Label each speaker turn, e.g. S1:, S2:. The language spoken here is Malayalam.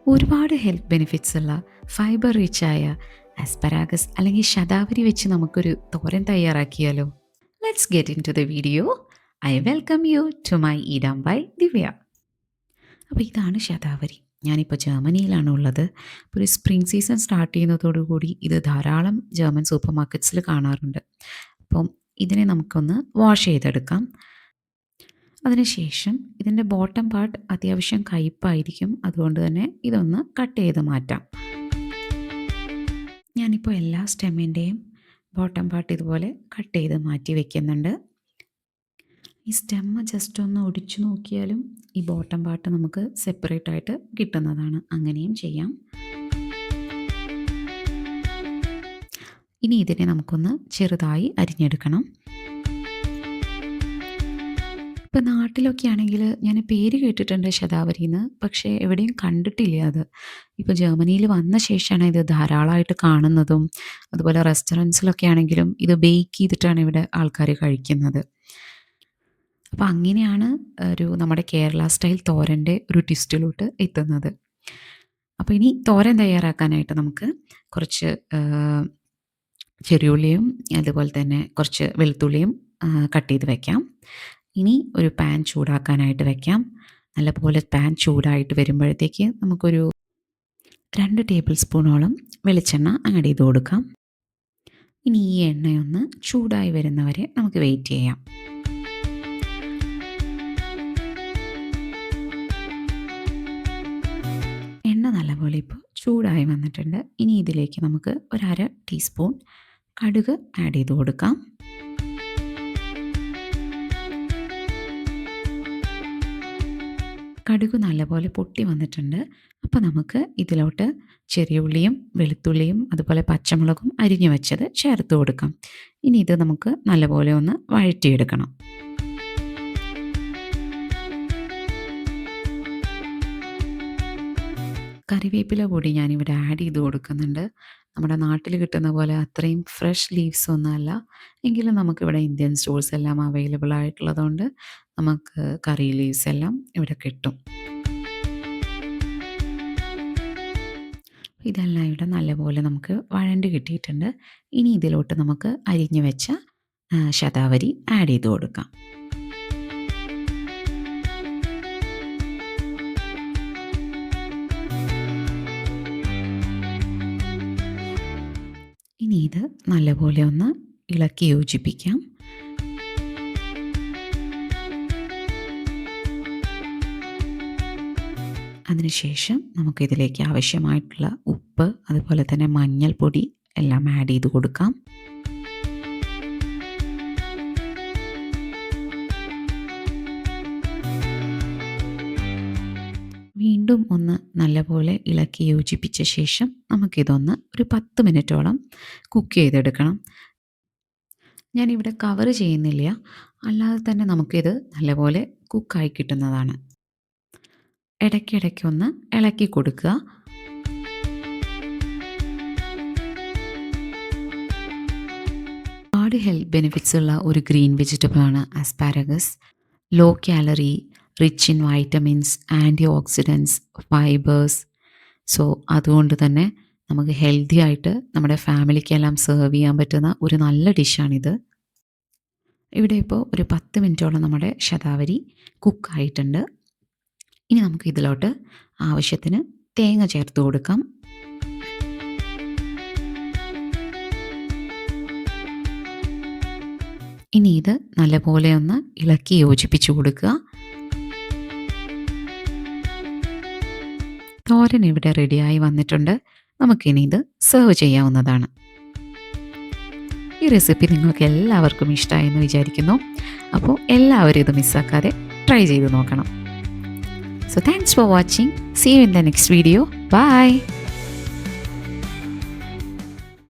S1: ഒരുപാട് ഹെൽത്ത് ബെനിഫിറ്റ്സ് ഉള്ള ഫൈബർ റിച്ചായ ആസ്പരാഗസ് അല്ലെങ്കിൽ ശതാവരി വെച്ച് നമുക്കൊരു തോരൻ തയ്യാറാക്കിയാലോ? Let's get into the video. I welcome you to my ഈഡാം ബൈ ദിവ്യ. അപ്പോൾ ഇതാണ് ശതാവരി. ഞാനിപ്പോൾ ജർമ്മനിയിലാണ് ഉള്ളത്. ഒരു സ്പ്രിംഗ് സീസൺ സ്റ്റാർട്ട് ചെയ്യുന്നതോടുകൂടി ഇത് ധാരാളം ജർമ്മൻ സൂപ്പർ മാർക്കറ്റ്സിൽ കാണാറുണ്ട്. അപ്പം ഇതിനെ നമുക്കൊന്ന് വാഷ് ചെയ്തെടുക്കാം. അതിനുശേഷം ഇതിൻ്റെ ബോട്ടം പാർട്ട് അത്യാവശ്യം കയ്പ്പായിരിക്കും. അതുകൊണ്ട് തന്നെ ഇതൊന്ന് കട്ട് ചെയ്ത് മാറ്റാം. ഞാനിപ്പോൾ എല്ലാ സ്റ്റെമ്മിൻ്റെയും ബോട്ടം പാർട്ട് ഇതുപോലെ കട്ട് ചെയ്ത് മാറ്റി വയ്ക്കുന്നുണ്ട്. ഈ സ്റ്റെമ്മ് ജസ്റ്റ് ഒന്ന് ഒടിച്ചു നോക്കിയാലും ഈ ബോട്ടം പാർട്ട് നമുക്ക് സെപ്പറേറ്റ് ആയിട്ട് കിട്ടുന്നതാണ്. അങ്ങനെയും ചെയ്യാം. ഇനി ഇതിനെ നമുക്കൊന്ന് ചെറുതായി അരിഞ്ഞെടുക്കണം. ഇപ്പം നാട്ടിലൊക്കെ ആണെങ്കിൽ ഞാൻ പേര് കേട്ടിട്ടുണ്ട് ശതാവരിന്ന്, പക്ഷേ എവിടെയും കണ്ടിട്ടില്ല അത്. ഇപ്പോൾ ജർമ്മനിയിൽ വന്ന ശേഷമാണ് ഇത് ധാരാളമായിട്ട് കാണുന്നതും. അതുപോലെ റെസ്റ്റോറൻറ്റ്സിലൊക്കെ ആണെങ്കിലും ഇത് ബേക്ക് ചെയ്തിട്ടാണ് ഇവിടെ ആൾക്കാർ കഴിക്കുന്നത്. അപ്പോൾ അങ്ങനെയാണ് നമ്മുടെ കേരള സ്റ്റൈൽ തോരൻ്റെ ഒരു ട്വിസ്റ്റിലോട്ട് എത്തുന്നത്. അപ്പോൾ ഇനി തോരൻ തയ്യാറാക്കാനായിട്ട് നമുക്ക് കുറച്ച് ചെറിയുള്ളിയും അതുപോലെ തന്നെ കുറച്ച് വെളുത്തുള്ളിയും കട്ട് ചെയ്ത് വയ്ക്കാം. ഇനി ഒരു പാൻ ചൂടാക്കാനായിട്ട് വയ്ക്കാം. നല്ലപോലെ പാൻ ചൂടായിട്ട് വരുമ്പോഴത്തേക്ക് നമുക്കൊരു 2 ടേബിൾ സ്പൂണോളം വെളിച്ചെണ്ണ ആഡ് ചെയ്ത് കൊടുക്കാം. ഇനി ഈ എണ്ണയൊന്ന് ചൂടായി വരുന്നവരെ നമുക്ക് വെയിറ്റ് ചെയ്യാം. എണ്ണ നല്ലപോലെ ഇപ്പോൾ ചൂടായി വന്നിട്ടുണ്ട്. ഇനി ഇതിലേക്ക് നമുക്ക് ഒരു 1/2 ടീസ്പൂൺ കടുക് ആഡ് ചെയ്ത് കൊടുക്കാം. കടുക് നല്ലപോലെ പൊട്ടി വന്നിട്ടുണ്ട്. അപ്പോൾ നമുക്ക് ഇതിലോട്ട് ചെറിയ ഉള്ളിയും വെളുത്തുള്ളിയും അതുപോലെ പച്ചമുളകും അരിഞ്ഞു വെച്ചത് ചേർത്ത് കൊടുക്കാം. ഇനി ഇത് നമുക്ക് നല്ലപോലെ ഒന്ന് വഴറ്റിയെടുക്കണം. കറിവേപ്പില കൂടി ഞാനിവിടെ ആഡ് ചെയ്ത് കൊടുക്കുന്നുണ്ട്. നമ്മുടെ നാട്ടിൽ കിട്ടുന്ന പോലെ അത്രയും ഫ്രഷ് ലീവ്സ് ഒന്നുമല്ല, എങ്കിലും നമുക്കിവിടെ ഇന്ത്യൻ സ്റ്റോഴ്സ് എല്ലാം അവൈലബിൾ ആയിട്ടുള്ളതുകൊണ്ട് നമുക്ക് കറി ലീവ്സ് എല്ലാം ഇവിടെ കിട്ടും. ഇതെല്ലാം ഇവിടെ നല്ലപോലെ നമുക്ക് വഴണ്ട് കിട്ടിയിട്ടുണ്ട്. ഇനി ഇതിലോട്ട് നമുക്ക് അരിഞ്ഞു വെച്ച ശതാവരി ആഡ് ചെയ്ത് കൊടുക്കാം. ഇനി ഇത് നല്ലപോലെ ഒന്ന് ഇളക്കി യോജിപ്പിക്കാം. അതിനുശേഷം നമുക്കിതിലേക്ക് ആവശ്യമായിട്ടുള്ള ഉപ്പ് അതുപോലെ തന്നെ മഞ്ഞൾപ്പൊടി എല്ലാം ആഡ് ചെയ്ത് കൊടുക്കാം. വീണ്ടും ഒന്ന് നല്ലപോലെ ഇളക്കി യോജിപ്പിച്ച ശേഷം നമുക്കിതൊന്ന് ഒരു 10 മിനിറ്റോളം കുക്ക് ചെയ്തെടുക്കണം. ഞാനിവിടെ കവർ ചെയ്യുന്നില്ല, അല്ലാതെ തന്നെ നമുക്കിത് നല്ലപോലെ കുക്കായി കിട്ടുന്നതാണ്. ഇടയ്ക്കിടയ്ക്കൊന്ന് ഇളക്കി കൊടുക്കുക. ഒരുപാട് ഹെൽത്ത് ബെനിഫിറ്റ്സ് ഉള്ള ഒരു ഗ്രീൻ വെജിറ്റബിളാണ് asparagus. Low calorie, rich in vitamins, antioxidants, fibres. So അതുകൊണ്ട് തന്നെ നമുക്ക് ഹെൽത്തി ആയിട്ട് നമ്മുടെ ഫാമിലിക്കെല്ലാം സെർവ് ചെയ്യാൻ പറ്റുന്ന ഒരു നല്ല ഡിഷാണിത്. ഇവിടെ ഇപ്പോൾ ഒരു 10 മിനിറ്റോളം നമ്മുടെ ശതാവരി കുക്കായിട്ടുണ്ട്. ഇനി നമുക്ക് ഇതിലോട്ട് ആവശ്യത്തിന് തേങ്ങ ചേർത്ത് കൊടുക്കാം. ഇനി ഇത് നല്ലപോലെ ഒന്ന് ഇളക്കി യോജിപ്പിച്ചു കൊടുക്കുക. തോരൻ ഇവിടെ റെഡിയായി വന്നിട്ടുണ്ട്. നമുക്കിനി ഇത് സെർവ് ചെയ്യാവുന്നതാണ്. ഈ റെസിപ്പി നിങ്ങൾക്ക് എല്ലാവർക്കും ഇഷ്ടമായെന്ന് വിചാരിക്കുന്നു. അപ്പോൾ എല്ലാവരും ഇത് മിസ്സാക്കാതെ ട്രൈ ചെയ്ത് നോക്കണം. So thanks for watching. See you in the next video. Bye.